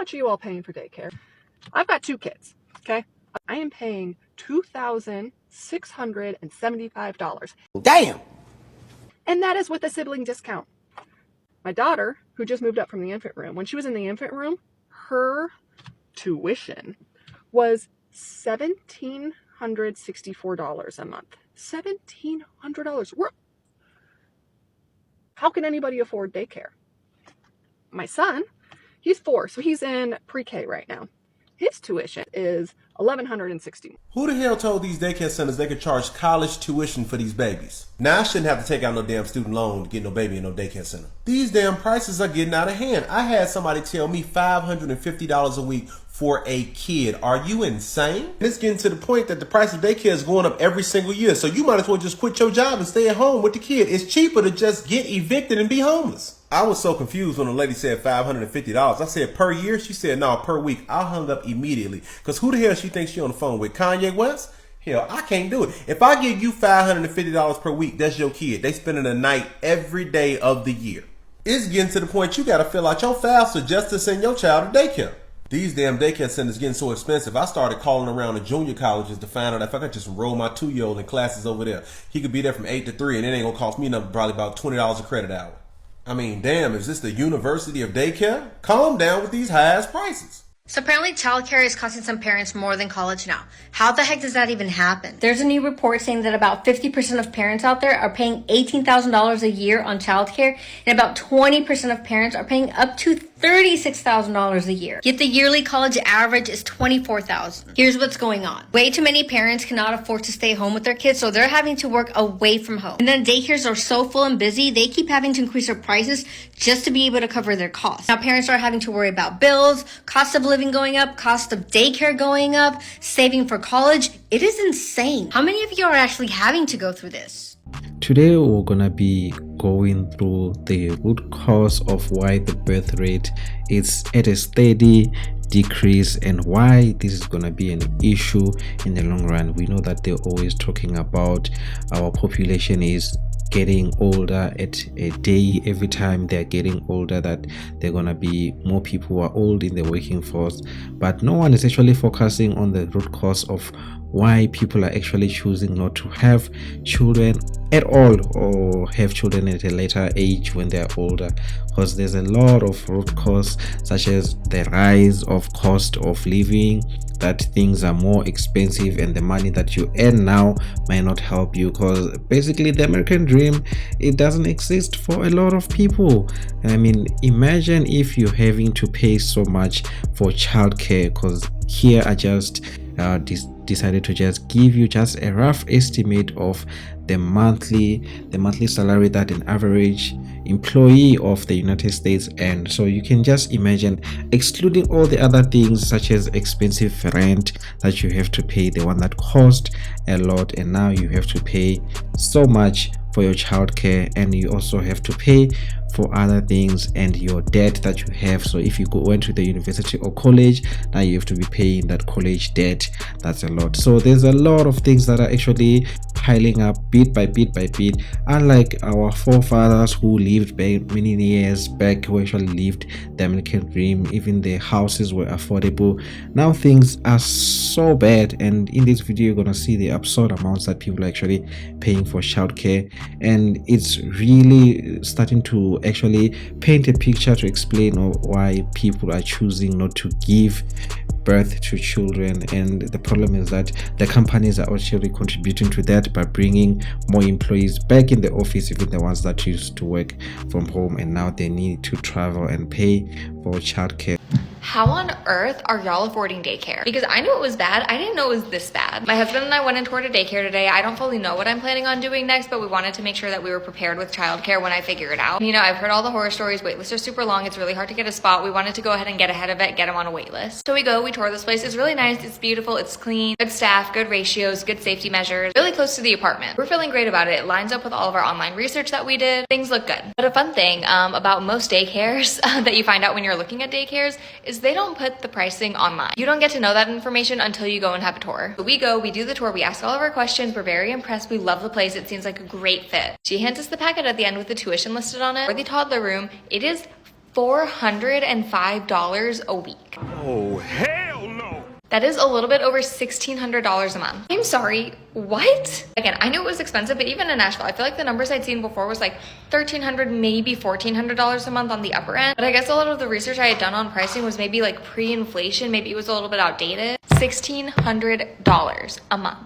much are you all paying for daycare? I've got 2 kids, okay? I am paying $2,675. Damn! And that is with a sibling discount. My daughter, who just moved up from the infant room, when she was in the infant room, her tuition was $1,764 a month. $1,700. How can anybody afford daycare? My son, he's 4, so he's in pre-K right now. His tuition is $1,160. Who the hell told these daycare centers they could charge college tuition for these babies? Now I shouldn't have to take out no damn student loan to get no baby in no daycare center. These damn prices are getting out of hand. I had somebody tell me $550 a week for a kid. Are you insane? It's getting to the point that the price of daycare is going up every single year. So you might as well just quit your job and stay at home with the kid. It's cheaper to just get evicted and be homeless. I was so confused when the lady said $550. I said per year? She said no, per week. I hung up immediately. Because who the hell she thinks she on the phone with? Kanye West? Hell, I can't do it. If I give you $550 per week, that's your kid. They spending a night every day of the year. It's getting to the point you got to fill out your FAFSA just to send your child to daycare. These damn daycare centers getting so expensive. I started calling around the junior colleges to find out if I could just enroll my 2-year-old in classes over there. He could be there from 8 to 3 and it ain't going to cost me nothing, probably about $20 a credit hour. I mean, damn, is this the University of Daycare? Calm down with these high-ass prices. So apparently childcare is costing some parents more than college now. How the heck does that even happen? There's a new report saying that about 50% of parents out there are paying $18,000 a year on childcare, and about 20% of parents are paying up to $36,000 a year. Yet the yearly college average is $24,000. Here's what's going on. Way too many parents cannot afford to stay home with their kids, so they're having to work away from home. And then daycares are so full and busy, they keep having to increase their prices just to be able to cover their costs. Now parents are having to worry about bills, cost of living going up, cost of daycare going up, saving for college. It is insane. How many of you are actually having to go through this? Today we're gonna be going through the root cause of why the birth rate is at a steady decrease and why this is gonna be an issue in the long run. We know that they're always talking about our population is getting older at a day. Every time they're getting older, that they're gonna be more people who are old in the working force, but no one is actually focusing on the root cause of why people are actually choosing not to have children at all or have children at a later age when they're older, because there's a lot of root cause, such as the rise of cost of living, that things are more expensive and the money that you earn now might not help you, because basically the American dream, it doesn't exist for a lot of people. I mean, imagine if you're having to pay so much for childcare, because here I just decided to just give you just a rough estimate of the monthly salary that an average employee of the United States earns. So you can just imagine, excluding all the other things such as expensive rent that you have to pay, the one that cost a lot, and now you have to pay so much for your childcare, and you also have to pay for other things and your debt that you have. So if you went to the university or college, now you have to be paying that college debt. That's a lot. So there's a lot of things that are actually piling up bit by bit by bit. Unlike our forefathers who lived back many years back, who actually lived the American dream, even the houses were affordable. Now things are so bad, and in this video you're gonna see the absurd amounts that people are actually paying for childcare, and it's really starting to actually paint a picture to explain why people are choosing not to give birth to children. And the problem is that the companies are actually contributing to that by bringing more employees back in the office, even the ones that used to work from home, and now they need to travel and pay for childcare. How on earth are y'all affording daycare? Because I knew it was bad. I didn't know it was this bad. My husband and I went and toured a daycare today. I don't fully know what I'm planning on doing next, but we wanted to make sure that we were prepared with childcare when I figure it out. You know, I've heard all the horror stories. Wait lists are super long. It's really hard to get a spot. We wanted to go ahead and get ahead of it, get them on a wait list. So we tour this place. It's really nice. It's beautiful. It's clean. Good staff, good ratios, good safety measures. Really close to the apartment. We're feeling great about it. It lines up with all of our online research that we did. Things look good. But a fun thing about most daycares that you find out when you're looking at daycares is they don't put the pricing online. You don't get to know that information until you go and have a tour. So we go, we do the tour, we ask all of our questions, we're very impressed, we love the place, it seems like a great fit. She hands us the packet at the end with the tuition listed on it. For the toddler room, it is $405 a week. Oh, hell no! That is a little bit over $1,600 a month. I'm sorry, what? Again, I knew it was expensive, but even in Nashville, I feel like the numbers I'd seen before was like $1,300, maybe $1,400 a month on the upper end. But I guess a lot of the research I had done on pricing was maybe like pre-inflation, maybe it was a little bit outdated. $1,600 a month.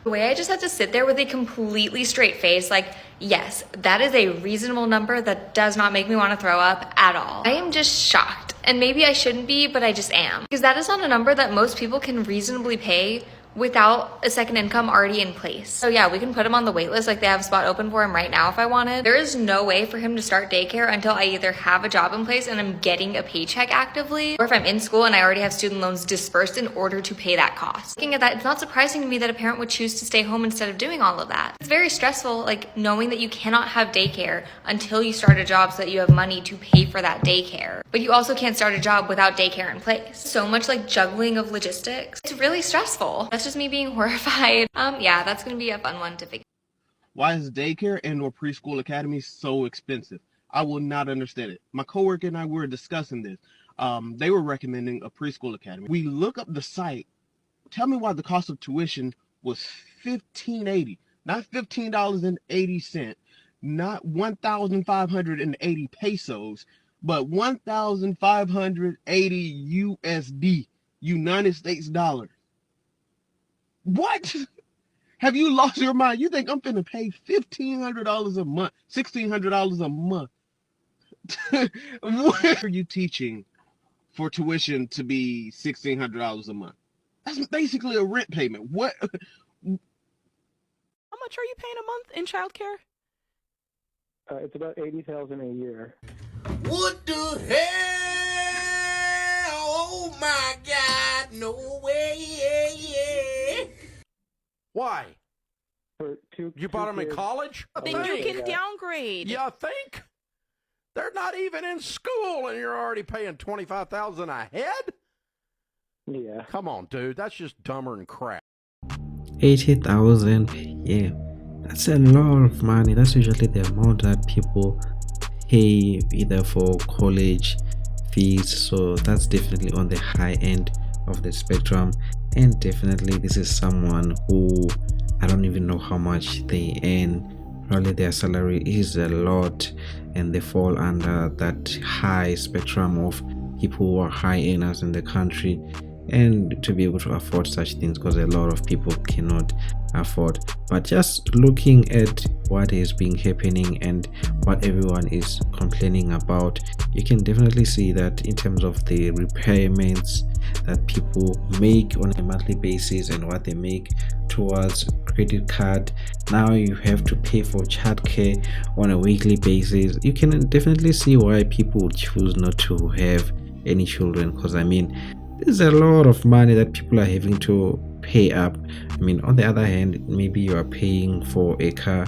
The way I just had to sit there with a completely straight face, like, yes, that is a reasonable number that does not make me want to throw up at all. I am just shocked. And maybe I shouldn't be, but I just am. Because that is not a number that most people can reasonably pay without a second income already in place. So yeah, we can put him on the wait list, like they have a spot open for him right now if I wanted. There is no way for him to start daycare until I either have a job in place and I'm getting a paycheck actively, or if I'm in school and I already have student loans dispersed in order to pay that cost. Looking at that, it's not surprising to me that a parent would choose to stay home instead of doing all of that. It's very stressful, like knowing that you cannot have daycare until you start a job so that you have money to pay for that daycare. But you also can't start a job without daycare in place. So much like juggling of logistics. It's really stressful. That's just me being horrified. Yeah, that's gonna be a fun one to figure. Why is daycare and or preschool academy so expensive? I will not understand it. My coworker and I were discussing this. They were recommending a preschool academy. We look up the site. Tell me why the cost of tuition was $15.80, not $15.80, not 1,580 pesos, but 1,580 USD, United States dollars. What? Have you lost your mind? You think I'm finna pay $1,500 a month, $1,600 a month? What are you teaching for tuition to be $1,600 a month? That's basically a rent payment. What? How much are you paying a month in childcare? It's about $80,000 a year. What the hell? Oh my God! No way! Why? For two You bought them in kids. college? Then you can downgrade. You think? They're not even in school and you're already paying $25,000 a head? Yeah. Come on, dude. That's just dumber than crap. 80,000 per year. That's a lot of money. That's usually the amount that people pay either for college fees. So that's definitely on the high end of the spectrum. And definitely this is someone who I don't even know how much they earn. Probably their salary is a lot and they fall under that high spectrum of people who are high earners in the country, and to be able to afford such things, because a lot of people cannot afford. But just looking at what is being happening and what everyone is complaining about, you can definitely see that in terms of the repayments that people make on a monthly basis and what they make towards credit card, now you have to pay for childcare on a weekly basis. You can definitely see why people would choose not to have any children, because I mean, there's a lot of money that people are having to pay up. I mean, on the other hand, maybe you are paying for a car,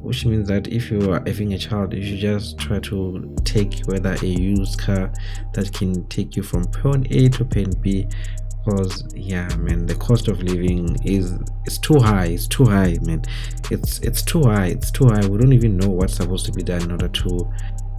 which means that if you are having a child, you should just try to take whether a used car that can take you from point A to point B, because yeah, man, the cost of living is too high. It's too high, man. It's too high. We don't even know what's supposed to be done in order to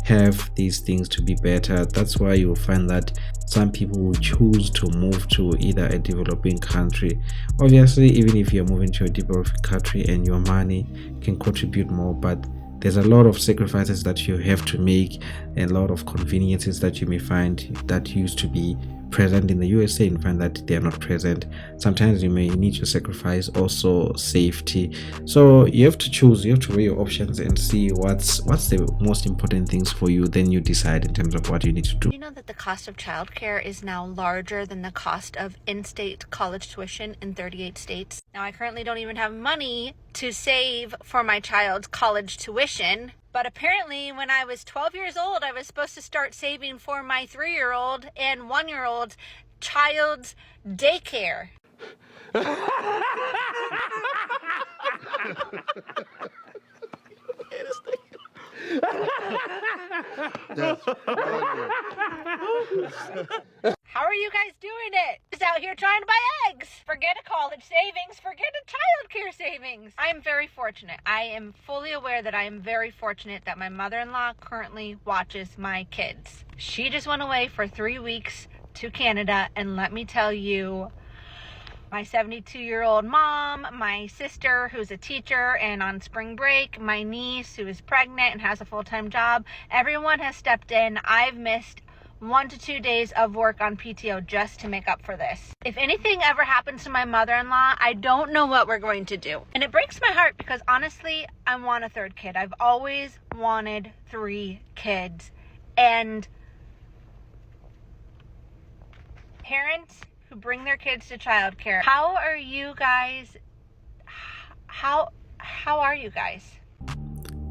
have these things to be better. That's why you'll find that some people will choose to move to either a developing country. Obviously, even if you're moving to a developing country and your money can contribute more, but there's a lot of sacrifices that you have to make, a lot of conveniences that you may find that used to be present in the USA and find that they are not present. Sometimes you may need to sacrifice also safety. So you have to choose, you have to weigh your options and see what's the most important things for you. Then you decide in terms of what you need to do. You know that the cost of childcare is now larger than the cost of in-state college tuition in 38 states. Now, I currently don't even have money to save for my child's college tuition. But apparently when I was 12 years old, I was supposed to start saving for my 3-year-old and 1-year-old child's daycare. How are you guys doing it? Just out here trying to buy eggs. Forget a college savings. Forget a childcare savings. I am very fortunate. I am fully aware that I am very fortunate that my mother-in-law currently watches my kids. She just went away for 3 weeks to Canada, and let me tell you, my 72-year-old mom, my sister who's a teacher and on spring break, my niece who is pregnant and has a full-time job, everyone has stepped in. I've missed 1 to 2 days of work on PTO just to make up for this. If anything ever happens to my mother-in-law, I don't know what we're going to do. And it breaks my heart because honestly, I want a third kid. I've always wanted 3 kids. And parents who bring their kids to childcare, how are you guys? How are you guys?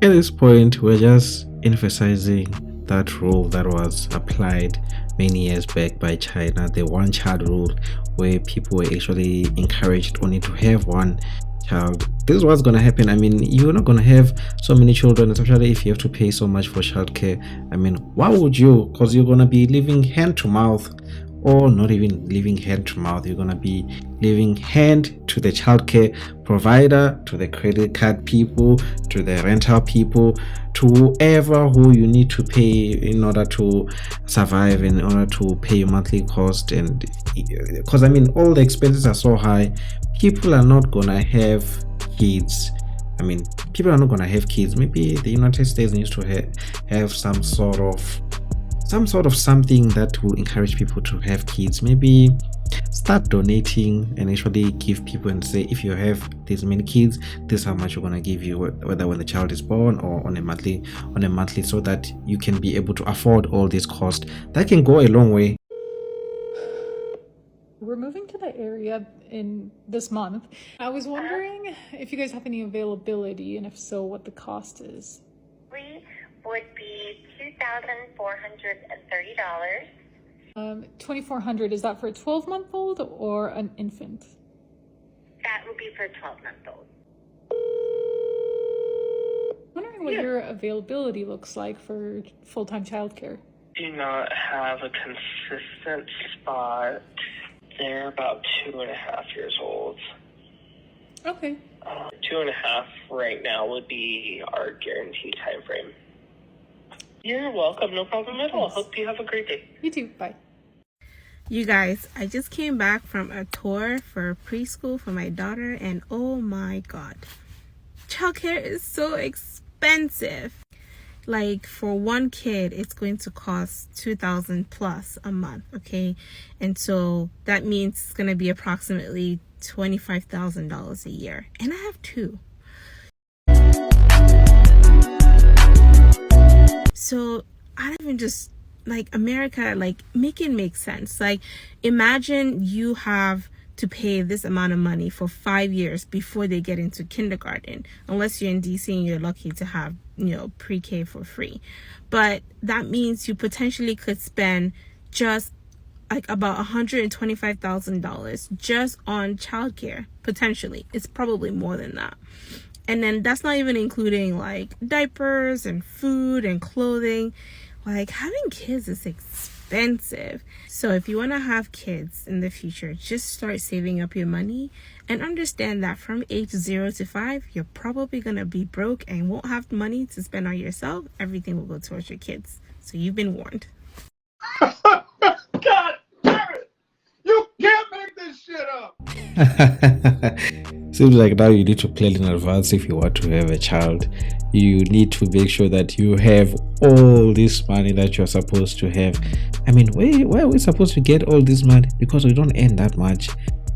At this point, we're just emphasizing that rule that was applied many years back by China, the one-child rule, where people were actually encouraged only to have one child. This is what's going to happen. I mean, you're not going to have so many children, especially if you have to pay so much for childcare. I mean, why would you? Because you're going to be living hand to mouth, or not even living hand to mouth. You're going to be living hand to the childcare provider, to the credit card people, to the rental people, to whoever who you need to pay in order to survive, in order to pay your monthly cost. And because I mean, all the expenses are so high, people are not going to have kids. I mean, people are not going to have kids. Maybe the United States needs to have some sort of something that will encourage people to have kids. Maybe start donating and actually give people and say, if you have this many kids, this is how much we're going to give you, whether when the child is born or on a monthly, so that you can be able to afford all this cost. That can go a long way. We're moving to the area in this month. I was wondering if you guys have any availability, and if so, what the cost is. Would be $2,430. $2,400, is that for a 12-month-old or an infant? That would be for a 12-month-old. Wondering what your availability looks like for full-time childcare. Do not have a consistent spot. They're about 2.5 years old. Okay. 2.5 right now would be our guaranteed time frame. You're welcome. No problem at all. Hope you have a great day. You too. Bye. You guys, I just came back from a tour for preschool for my daughter, and oh my god, childcare is so expensive. Like, for one kid, it's going to cost $2,000 plus a month, okay? And so that means it's going to be approximately $25,000 a year. And I have 2. So I don't even just, like, America, like, make it make sense. Like, imagine you have to pay this amount of money for 5 years before they get into kindergarten, unless you're in DC and you're lucky to have, pre-K for free. But that means you potentially could spend just like about $125,000 just on childcare. Potentially, it's probably more than that. And then that's not even including like diapers and food and clothing. Like, having kids is expensive. So if you want to have kids in the future, just start saving up your money and understand that from age 0 to 5, you're probably going to be broke and won't have money to spend on yourself. Everything will go towards your kids. So you've been warned. God damn it! You can't make this shit up! Seems like now you need to plan in advance if you want to have a child. You need to make sure that you have all this money that you're supposed to have. I mean, where are we supposed to get all this money? Because we don't earn that much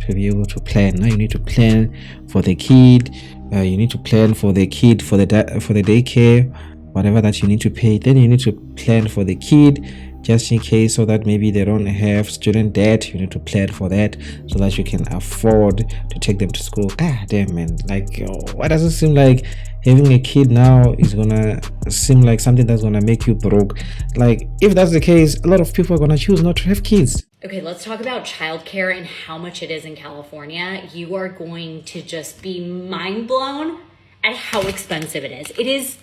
to be able to plan. Now you need to plan for the kid. You need to plan for the kid for the daycare, whatever that you need to pay. Then you need to plan for the kid, just in case, so that maybe they don't have student debt. You need to plan for that so that you can afford to take them to school. God damn, man. Like, why does it seem like having a kid now is gonna seem like something that's gonna make you broke? Like, if that's the case, a lot of people are gonna choose not to have kids. Okay, let's talk about childcare and how much it is in California. You are going to just be mind blown at how expensive it is. It is,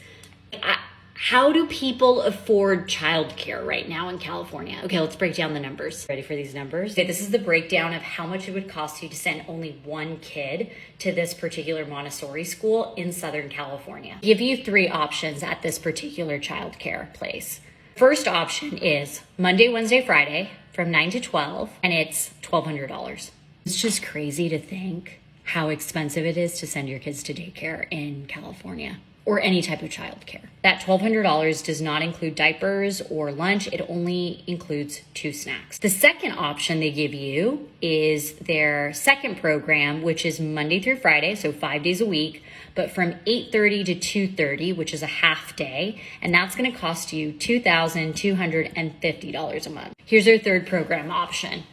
How do people afford childcare right now in California? Okay, let's break down the numbers. Ready for these numbers? Okay, this is the breakdown of how much it would cost you to send only one kid to this particular Montessori school in Southern California. Give you three options at this particular childcare place. First option is Monday, Wednesday, Friday from 9 to 12, and it's $1,200. It's just crazy to think how expensive it is to send your kids to daycare in California, or any type of childcare. That $1,200 does not include diapers or lunch. It only includes 2 snacks. The second option they give you is their second program, which is Monday through Friday, so 5 days a week, but from 8:30 to 2:30, which is a half day, and that's gonna cost you $2,250 a month. Here's their third program option.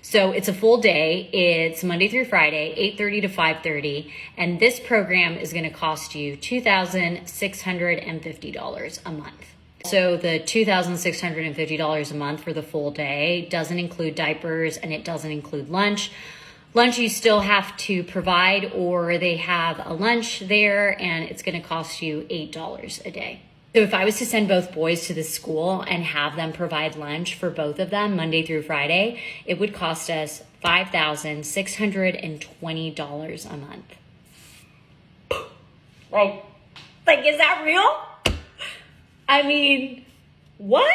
So it's a full day. It's Monday through Friday, 8:30 to 5:30. And this program is going to cost you $2,650 a month. So the $2,650 a month for the full day doesn't include diapers and it doesn't include lunch. Lunch you still have to provide, or they have a lunch there, and it's going to cost you $8 a day. So if I was to send both boys to this school and have them provide lunch for both of them Monday through Friday, it would cost us $5,620 a month. Like, is that real? I mean, what?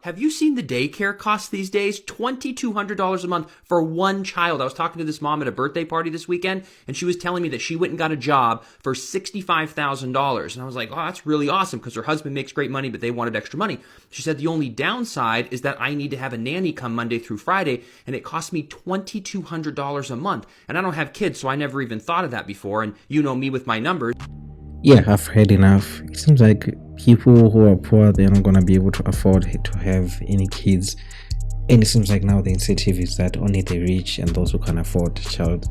Have you seen the daycare costs these days? $2,200 a month for one child. I was talking to this mom at a birthday party this weekend, and she was telling me that she went and got a job for $65,000. And I was like, oh, that's really awesome, because her husband makes great money, but they wanted extra money. She said the only downside is that I need to have a nanny come Monday through Friday, and it costs me $2,200 a month. And I don't have kids, so I never even thought of that before. And you know me with my numbers. Yeah, I've heard enough. It seems like people who are poor, they're not going to be able to afford to have any kids. And it seems like now the incentive is that only the rich and those who can afford child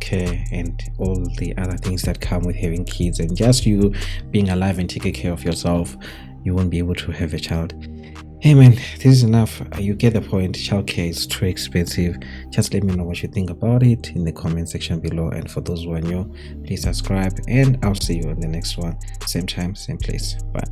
care and all the other things that come with having kids, and just you being alive and taking care of yourself, you won't be able to have a child. Hey man, this is enough. You get the point. Childcare is too expensive. Just let me know what you think about it in the comment section below. And for those who are new, please subscribe, and I'll see you in the next one. Same time, same place. Bye.